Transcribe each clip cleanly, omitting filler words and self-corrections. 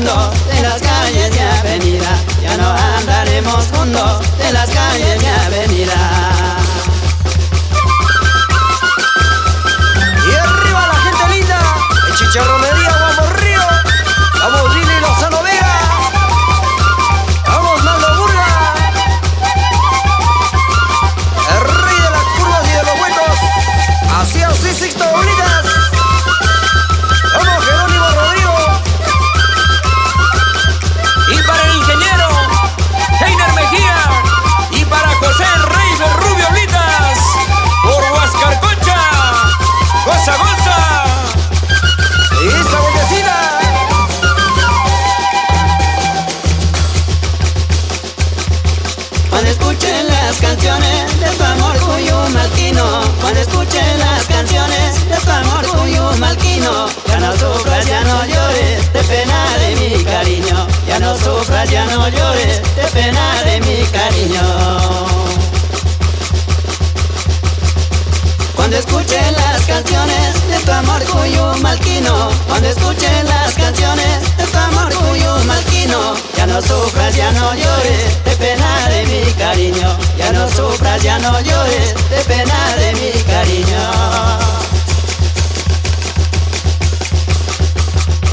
juntos en las calles de avenida. Ya no andaremos juntos en las calles de avenida. Y arriba la gente linda, el Chicharronería Vamos Río, vamos Lili Lozano Vega, vamos Naldo Burga, el rey de las curvas y de los huecos, así Sixto Bolitas, vamos Jerónimo Rodrigo. Y para el ingeniero Heiner Mejía, y para José Rey de Rubio Blitas, por Huascarcocha, goza, goza. Y esa botecina. Cuando escuchen las canciones de tu amor cuyumalquino, cuando escuchen las canciones de tu amor cuyumalquino, ya no sufras, ya no llores de pena de mi cariño, ya no sufras, ya no llores de pena de mi cariño. Cuando escuchen las canciones de tu amor cuyumalquino, cuando escuchen las canciones de tu amor cuyumalquino, ya no sufras, ya no llores de pena de mi cariño, ya no sufras, ya no llores de pena de mi cariño.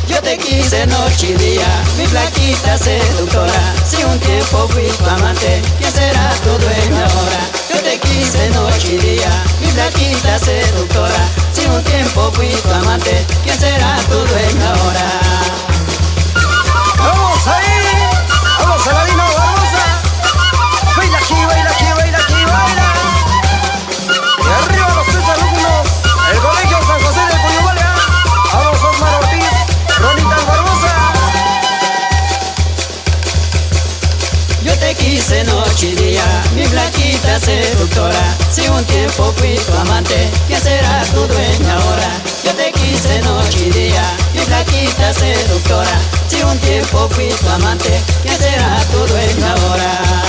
Yo te quise noche y día, mi flaquita seductora, si un tiempo fui tu amante, ¿quién será tu dueño ahora? Yo te quise noche y día, mi flaquita seductora, si un tiempo fui tu amante, ¿quién será tu dueño ahora? Vamos ahí, vamos Saladino Barbosa, baila aquí, baila aquí, baila aquí, baila. Y arriba los 3 alumnos, el Colegio San José de Cuyumalia, vamos Osmar Ortiz, Ronitas Barbosa. Yo te quise noche y día, mi flaquita seductora, si un tiempo fui tu amante, ¿quién será tu dueño ahora? Yo te quise noche y día, mi flaquita seductora, si un tiempo fui tu amante, ¿quién será tu dueño ahora?